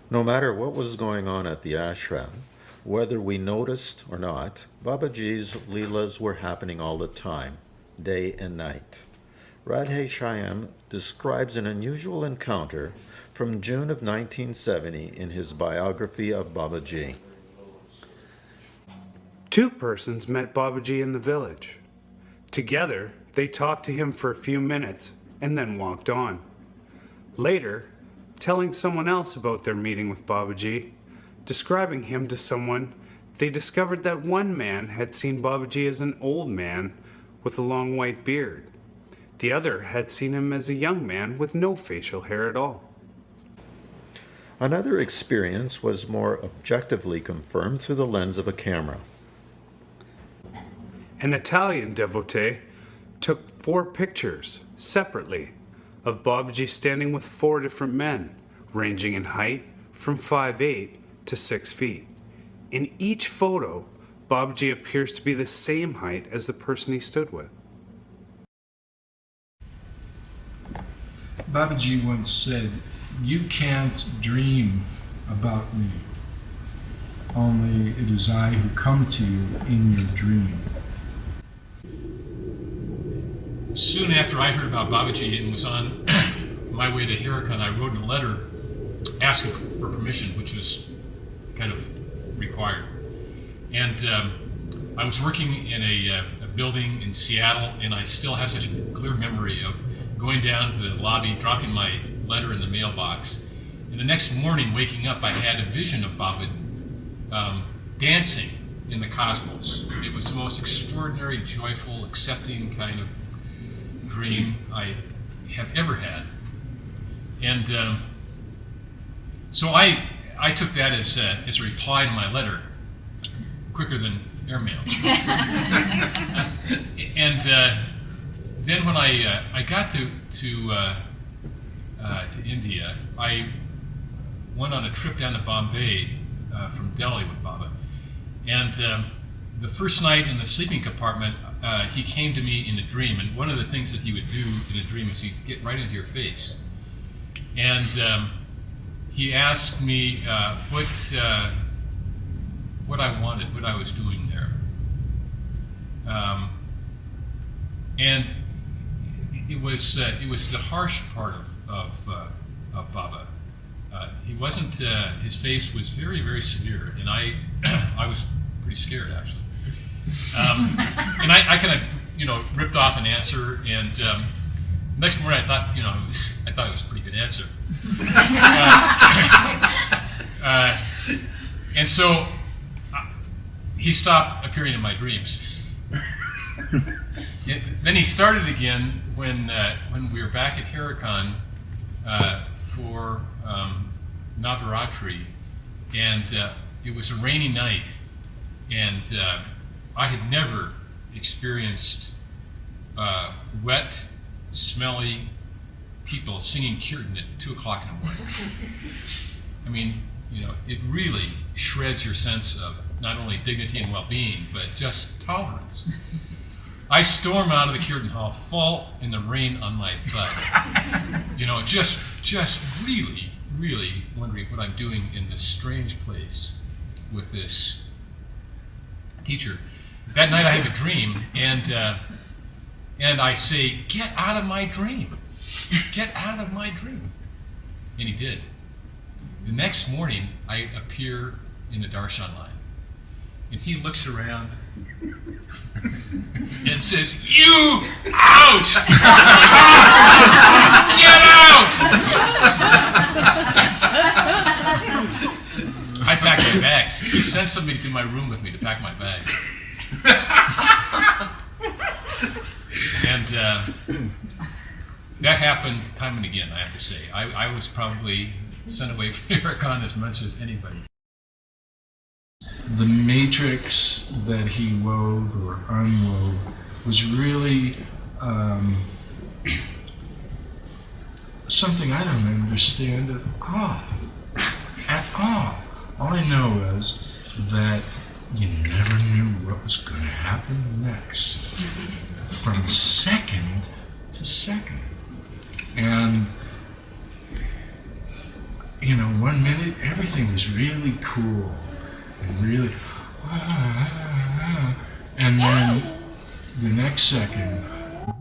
No matter what was going on at the ashram, whether we noticed or not, Babaji's Leelas were happening all the time, day and night. Radhe Shyam describes an unusual encounter from June of 1970 in his biography of Babaji. Two persons met Babaji in the village. Together, they talked to him for a few minutes and then walked on. Later, telling someone else about their meeting with Babaji, describing him to someone, they discovered that one man had seen Babaji as an old man with a long white beard. The other had seen him as a young man with no facial hair at all. Another experience was more objectively confirmed through the lens of a camera. An Italian devotee took 4 pictures, separately, of Babaji standing with 4 different men, ranging in height from 5'8" to 6 feet. In each photo, Babaji appears to be the same height as the person he stood with. Babaji once said, "You can't dream about me. Only it is I who come to you in your dream." Soon after I heard about Babaji and was on my way to Haidakhan, I wrote a letter asking for permission, which was kind of required. And I was working in a building in Seattle, and I still have such a clear memory of going down to the lobby, dropping my letter in the mailbox. And the next morning, waking up, I had a vision of Baba dancing in the cosmos. It was the most extraordinary, joyful, accepting kind of dream I have ever had. And so I took that as a reply to my letter, quicker than airmail. And then when I got to India, I went on a trip down to Bombay from Delhi with Baba. And the first night in the sleeping compartment, he came to me in a dream, and one of the things that he would do in a dream is he'd get right into your face. And he asked me what I wanted, what I was doing there. And it was the harsh part of Baba. He wasn't. His face was very, very severe, and I was pretty scared actually. And I kind of ripped off an answer, and next morning I thought it was a pretty good answer. And so he stopped appearing in my dreams. Then he started again when we were back at Haidakhan for Navaratri, and it was a rainy night, and I had never experienced wet, smelly people singing kirtan at 2 o'clock in the morning. I mean, it really shreds your sense of not only dignity and well-being, but just tolerance. I storm out of the kirtan hall, fall in the rain on my butt. Just really, really wondering what I'm doing in this strange place with this teacher. That night I have a dream, and I say, "Get out of my dream. Get out of my dream." And he did. The next morning, I appear in the darshan line, and he looks around and says, "You out! Get out!" I pack my bags. He sent somebody to my room with me to pack my bags. And that happened time and again, I have to say. I was probably sent away from Haidakhan as much as anybody. The matrix that he wove or unwove was really something I don't understand at all. At all. All I know is that you never knew what was going to happen next from second to second. And, you know, 1 minute everything was really cool and really, and then the next second,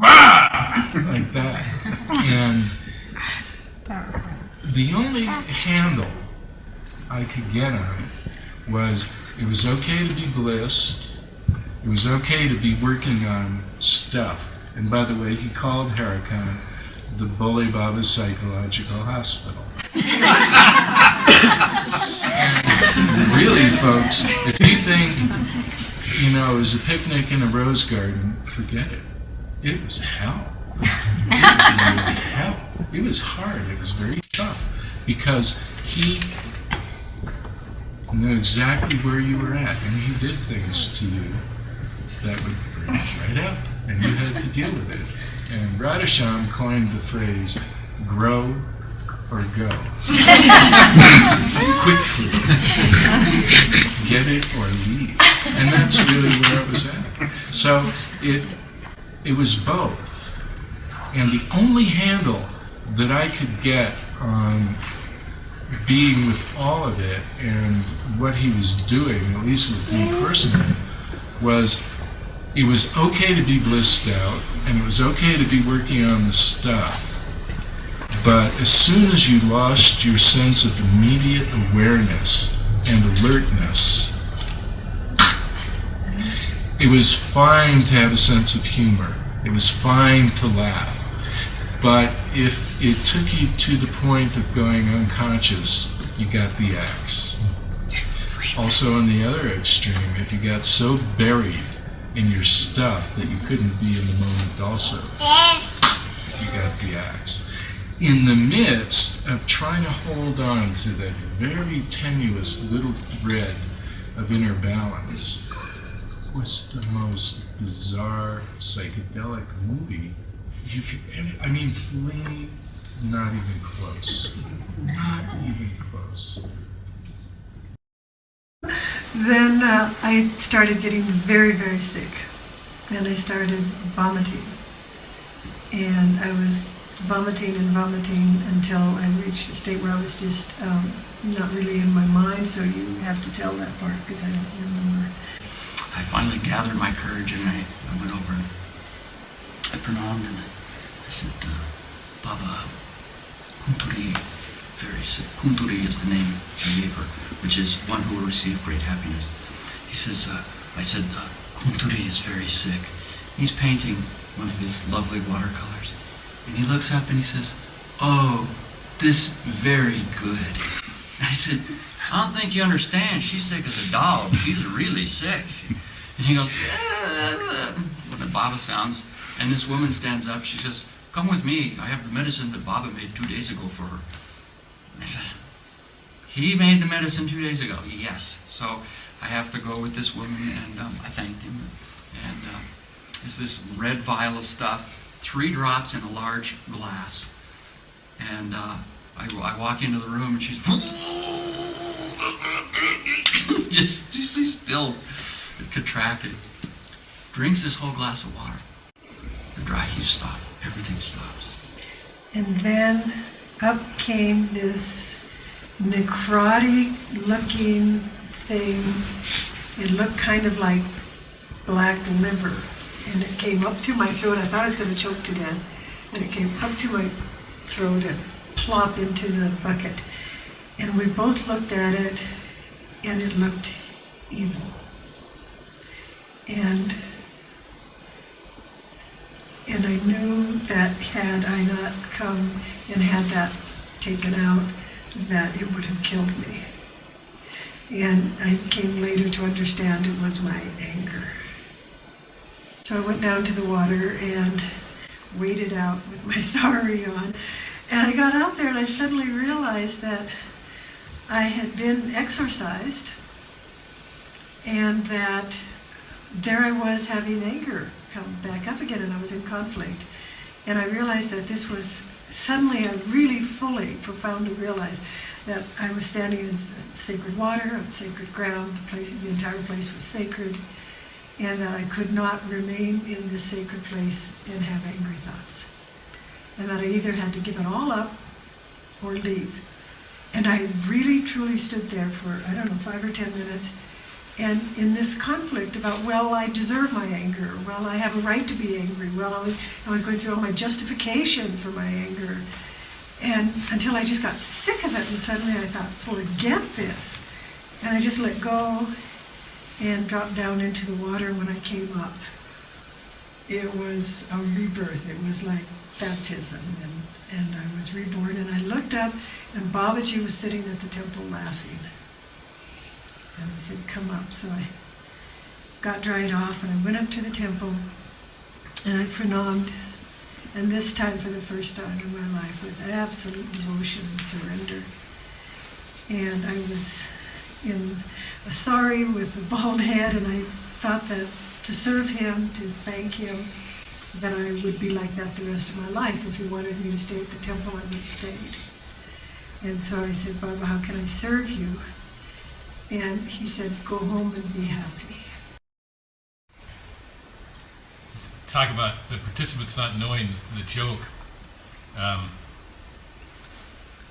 like that. And the only handle I could get on it was okay to be blissed, it was okay to be working on stuff. And by the way, he called Haidakhan the Bhole Baba Psychological Hospital. And really, folks, if you think, you know, it was a picnic in a rose garden, forget it. It was hell. It was really hell. It was hard. It was very tough because he knew exactly where you were at, and he did things to you that would bring you right up, and you had to deal with it. And Radhesham coined the phrase, grow or go. Quickly. Get it or leave. And that's really where it was at. So it was both. And the only handle that I could get on being with all of it and what he was doing, at least with me personally, was it was okay to be blissed out, and it was okay to be working on the stuff. But as soon as you lost your sense of immediate awareness and alertness, it was fine to have a sense of humor. It was fine to laugh. But if it took you to the point of going unconscious, you got the axe. Also on the other extreme, if you got so buried in your stuff that you couldn't be in the moment also, you got the axe. In the midst of trying to hold on to that very tenuous little thread of inner balance was the most bizarre psychedelic movie you could ever, I mean, Fellini, not even close. Not even close. Then I started getting very, very sick, and I started vomiting. And I was vomiting and vomiting until I reached a state where I was just not really in my mind, so you have to tell that part because I don't remember. I finally gathered my courage and I went over and I pranamed and I said, Baba, Kunturi, very sick. Kunturi is the name I gave her, which is one who will receive great happiness. He says, I said, Kunturi is very sick. He's painting one of his lovely watercolors. And he looks up and he says, oh, this very good. And I said, I don't think you understand. She's sick as a dog. She's really sick. And he goes, when the Baba sounds, and this woman stands up, she says, come with me. I have the medicine that Baba made 2 days ago for her. And I said, he made the medicine 2 days ago? Yes. So I have to go with this woman, and I thanked him. And it's this red vial of stuff, 3 drops in a large glass. And I walk into the room, and she's she's still contracted. Drinks this whole glass of water. The dry heaves stop. Everything stops. And then up came this necrotic-looking thing. It looked kind of like black liver. And it came up through my throat. I thought I was going to choke to death. And it came up through my throat and plop into the bucket. And we both looked at it, and it looked evil. And I knew that had I not come and had that taken out, that it would have killed me. And I came later to understand it was my anger. So I went down to the water and waded out with my sari on. And I got out there and I suddenly realized that I had been exorcised and that there I was having anger come back up again, and I was in conflict. And I realized that this was, suddenly I really fully, profoundly realized that I was standing in sacred water, on sacred ground, the entire place was sacred, and that I could not remain in this sacred place and have angry thoughts. And that I either had to give it all up or leave. And I really, truly stood there for, 5 or 10 minutes, and in this conflict about, well, I deserve my anger, well, I have a right to be angry, well, I was going through all my justification for my anger, and until I just got sick of it, and suddenly I thought, forget this. And I just let go and dropped down into the water. When I came up, it was a rebirth. It was like baptism, and I was reborn, and I looked up, and Babaji was sitting at the temple laughing. And he said, come up. So I got dried off, and I went up to the temple, and I pranamed, and this time for the first time in my life with absolute devotion and surrender. And I was in a sari with a bald head, and I thought that to serve him, to thank him, that I would be like that the rest of my life. If he wanted me to stay at the temple, I would have stayed. And so I said, Baba, how can I serve you? And he said, go home and be happy. Talk about the participants not knowing the joke.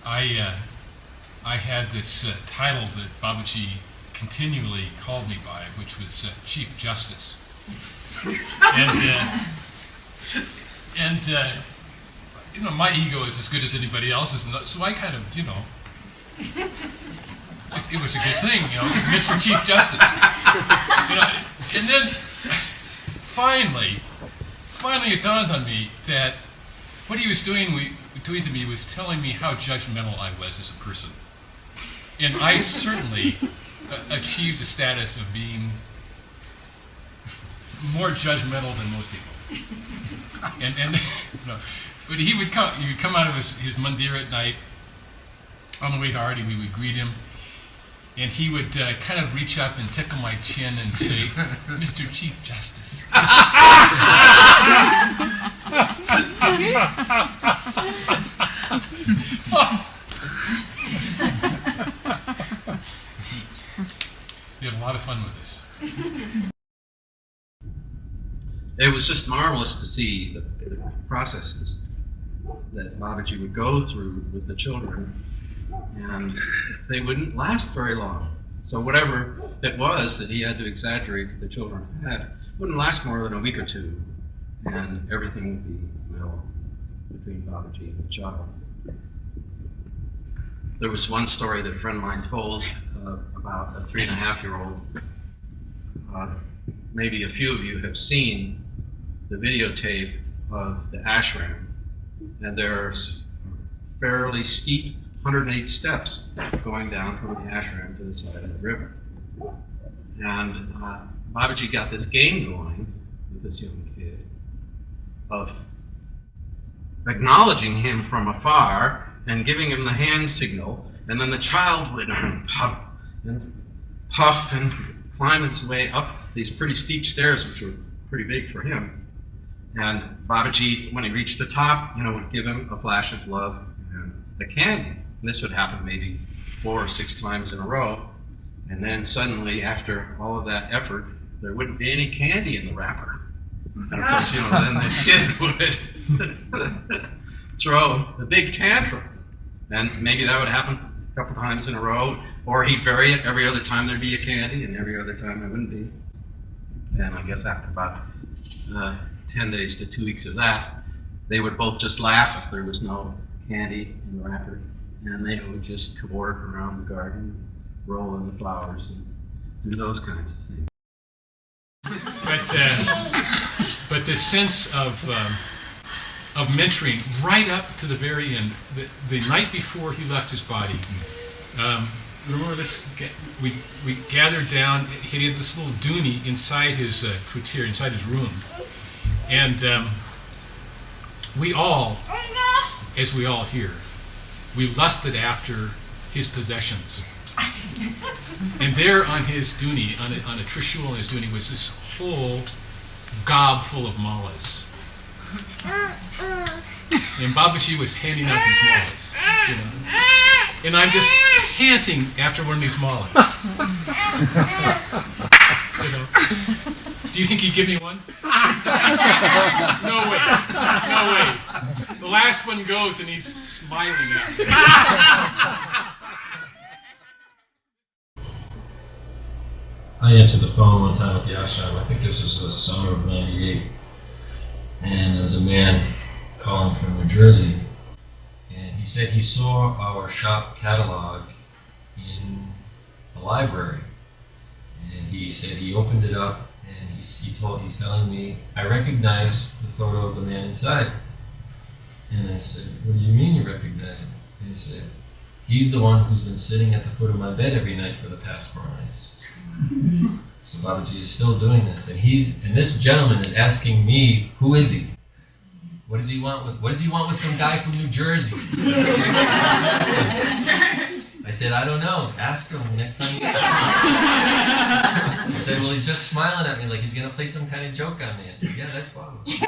I had this title that Babaji continually called me by, which was Chief Justice. And my ego is as good as anybody else's, so I kind of, it was a good thing, Mr. Chief Justice. And then finally it dawned on me that what he was doing to me was telling me how judgmental I was as a person. And I certainly achieved the status of being more judgmental than most people. But he would come out of his mandir at night. On the way to Arti, we would greet him, and he would kind of reach up and tickle my chin and say, "Mr. Chief Justice." We had a lot of fun with this. It was just marvelous to see the processes that Babaji would go through with the children, and they wouldn't last very long. So whatever it was that he had to exaggerate that the children had wouldn't last more than a week or two, and everything would be mellow between Babaji and the child. There was one story that a friend of mine told about a 3.5-year-old. Maybe a few of you have seen the videotape of the ashram, and there's fairly steep 108 steps going down from the ashram to the side of the river. And Babaji got this game going with this young kid of acknowledging him from afar and giving him the hand signal, and then the child would puff and climb its way up these pretty steep stairs, which were pretty big for him. And Babaji, when he reached the top, would give him a flash of love and a candy. And this would happen maybe 4 or 6 times in a row. And then suddenly, after all of that effort, there wouldn't be any candy in the wrapper. And of course, then the kid would throw the big tantrum. And maybe that would happen a couple times in a row, or he'd vary it. Every other time there'd be a candy, and every other time there wouldn't be. And I guess after about 10 days to 2 weeks of that, they would both just laugh if there was no candy in the wrapper, and they would just cavort around the garden, roll in the flowers, and do those kinds of things. But the sense of mentoring right up to the very end, the night before he left his body, remember this? We gathered down. He had this little dooney inside his kutir, inside his room, and we all, as we all here, we lusted after his possessions. And there on his dooney, on a trishul on his dooney, was this whole gob full of malas. And Babaji was handing out these malas, you know. And I'm just panting after one of these malas. You know. Do you think he'd give me one? No way. No way. The last one goes and he's smiling at me. I answered the phone one time at the ashram. I think this was the summer of '98. And there was a man calling from New Jersey. And he said he saw our shop catalog in the library. And he said he opened it up and he's telling me, I recognize the photo of the man inside. And I said, what do you mean you recognize him? And he said, he's the one who's been sitting at the foot of my bed every night for the past 4 nights. So Babaji is still doing this, and this gentleman is asking me, who is he? What does he want with some guy from New Jersey? I said, I don't know. Ask him next time you get him. He said, well, he's just smiling at me like he's gonna play some kind of joke on me. I said, yeah, that's Babaji.